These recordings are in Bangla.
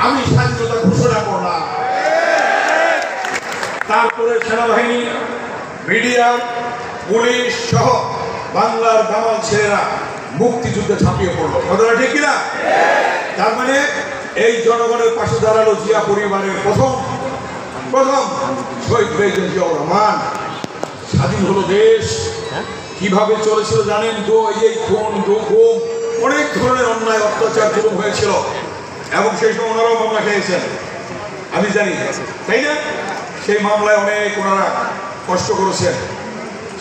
আমি স্বাধীনতা ঘোষণা করলাম। তারপরে সেনাবাহিনী, মিডিয়া, পুলিশ সহ বাংলার দামাল ছেলেরা মুক্তিযুদ্ধে ঝাঁপিয়ে পড়লো। কথাটা ঠিক কিনা? তার মানে এই জনগণের পাশে দাঁড়ালো জিয়া পরিবারের প্রথম শহীদ হয়েছেন জিয়াউর রহমান। স্বাধীন হলো দেশ। কিভাবে চলেছিল জানেন? এই খুন, গুম, অনেক ধরনের অন্যায় অত্যাচার জুলুম হয়েছিল এবং সেই সময় ওনারাও মামলা খেয়েছেন, আমি জানি, তাই না? সেই মামলায় অনেক ওনারা কষ্ট করেছেন,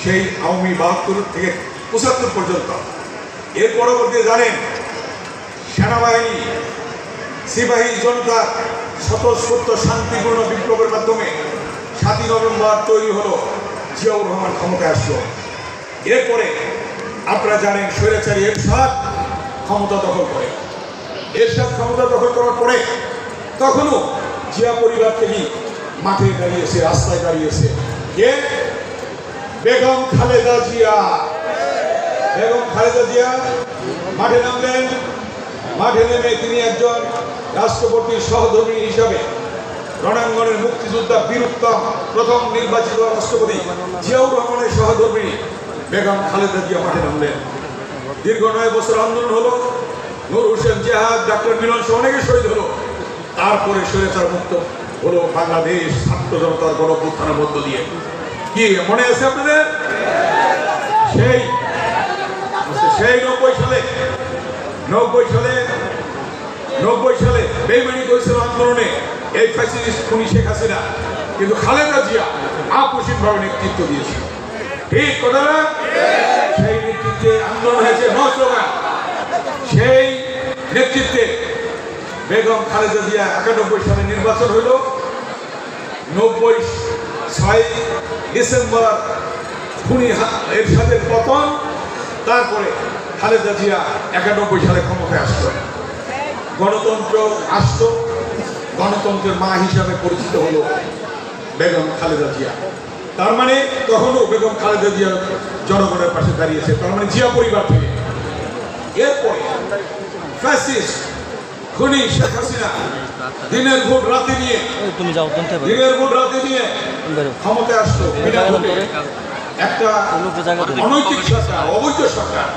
সেই আওয়ামী 72 থেকে 75 পর্যন্ত। এর পরবর্তী জানেন সেনাবাহিনী, সিপাহী জনতা স্বতঃস্ফূর্ত শান্তিপূর্ণ বিপ্লবের মাধ্যমে 7ই নভেম্বর তৈরি হলো, জিয়াউর রহমান ক্ষমতায় আসলো। এরপরে আপনারা জানেন স্বৈরাচারী এরশাদ ক্ষমতা দখল করে। এরশাদ ক্ষমতা দখল করার পরে তখনও জিয়া পরিবার থেকে মাঠে দাঁড়িয়েছে, রাস্তায় দাঁড়িয়েছে কে? বেগম খালেদা জিয়া। বেগম খালেদা জিয়া মাঠে নামলেন। মাঠে নেমে তিনি একজন রাষ্ট্রপতির সহধর্মী হিসাবে রণাঙ্গনের মুক্তিযোদ্ধা বীরুত্তম প্রথম নির্বাচিত রাষ্ট্রপতি জিয়াউর রহমানের সহধর্মী বেগম খালেদা জিয়া মাঠে নামলেন। দীর্ঘ 9 বছর আন্দোলন হলো। নূর হোসেন জিহাদ, ডাক্তার মিলন সহ অনেকে শহীদ হলো। তারপরে স্বৈরাচার মুক্ত হলো বাংলাদেশ ছাত্র জনতার গণঅভ্যুত্থানের মধ্য দিয়ে। কি মনে আছে আপনাদের? সেই 90 সালে বেইমানি করেছিল আন্দোলনে এই ফ্যাসিস্ট খুনি শেখ হাসিনা, কিন্তু খালেদা জিয়া আপসীনভাবে নেতৃত্ব দিয়েছিল। ঠিক কথা না? সেই নেতৃত্বে আন্দোলন হয়েছে নৌসভা। সেই নেতৃত্বে বেগম খালেদা জিয়া 91 সালে নির্বাচন হইল। 6 ডিসেম্বর খুনি এরশাদের পতন। তারপরে খালেদা জিয়া 91 সালে ক্ষমতায় আসলো। গণতন্ত্র আসতো। গণতন্ত্রের মা হিসাবে পরিচিত হলো বেগম খালেদা জিয়া। তার মানে তখনও বেগম খালেদা জিয়া জনগণের পাশে দাঁড়িয়েছে, তার মানে জিয়া পরিবার থেকে। এরপরে ফ্যাসিস্ট খুনি শেখ হাসিনা দিনের ভোট রাতে নিয়ে ক্ষমতায় আসলো। একটা অনৈতিক সরকার, অবৈধ সরকার,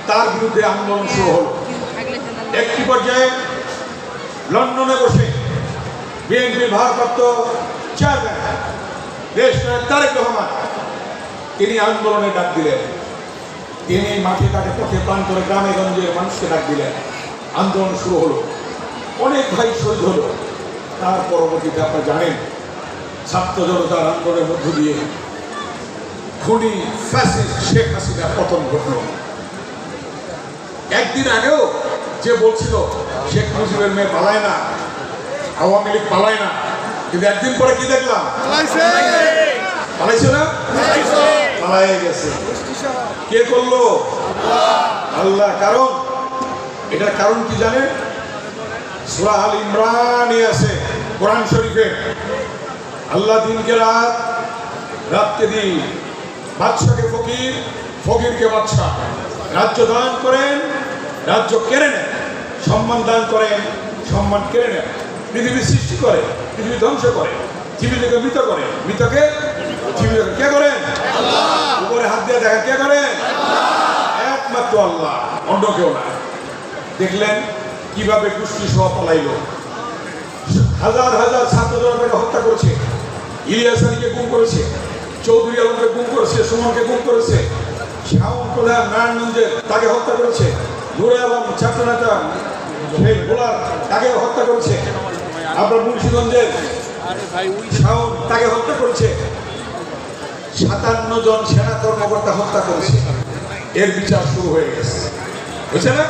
তার বিরুদ্ধে আন্দোলন শুরু হলো। একটি পর্যায়ে লন্ডনে বসে বিএনপির ভারপ্রাপ্ত চেয়ারম্যান দেশ নায়ক তারেক রহমান তিনি আন্দোলনে ডাক দিলেন। তিনি মাঠে ঘাটে পথে প্রান্তরে গ্রামে গঞ্জে মানুষকে ডাক দিলেন। আন্দোলন শুরু হলো। অনেক ভাই শহীদ হলো। তার পরবর্তীতে আপনারা জানেন ছাত্র জনতার আন্দোলনের মধ্য দিয়ে খুনি ফ্যাসিস্ট শেখ হাসিনার পতন ঘটল। একদিন আগেও যে বলছিল শেখ মুজিবের মেয়ে পালায় না, আওয়ামী লীগ পালায় না, কিন্তু একদিন পরে কি দেখলাম? পালাইছে না? পালায় গেছে। কে করলো? আল্লাহ। কারণ এটার কারণ কি জানেন? সূরা আল ইমরানে আছে কোরআন শরীফে। আল্লাহ দিনকে রাত, রাতকে দিন, বাদশাকে ফকির, ফকিরকে বাদশা। রাজ্য দান করেন, রাজ্য কেড়ে নেন। সম্মান দান করেন, সম্মান কেড়ে নেন। পৃথিবী সৃষ্টি করে, পৃথিবী ধ্বংস করে, জীবিতকে মৃত করে, মৃতকে জীবিত কে করেন? উপরে হাত দিয়ে দেখা কে করেন? একমাত্র আল্লাহ, অন্য কেউ না। দেখলেন কিভাবে গোষ্ঠী সহ পালাইল। হাজার হাজার ছাত্র জনতাকে হত্যা করেছে। ইলিয়াস আলীকে গুম করেছে, চৌধুরী আলমকে গুম করেছে, সুমনকে গুম করেছে, শাওন প্রধান নারায়ণগঞ্জে তাকে হত্যা করেছে, নুরে আলম ছাত্র নেতা সেই বোলার তাকে হত্যা করেছে, আপনার মুন্সিগঞ্জের শাওন তাকে হত্যা করেছে, 57 জন সেনা কর্মকর্তা হত্যা করেছে। এর বিচার শুরু হয়ে গেছে, বুঝছে না?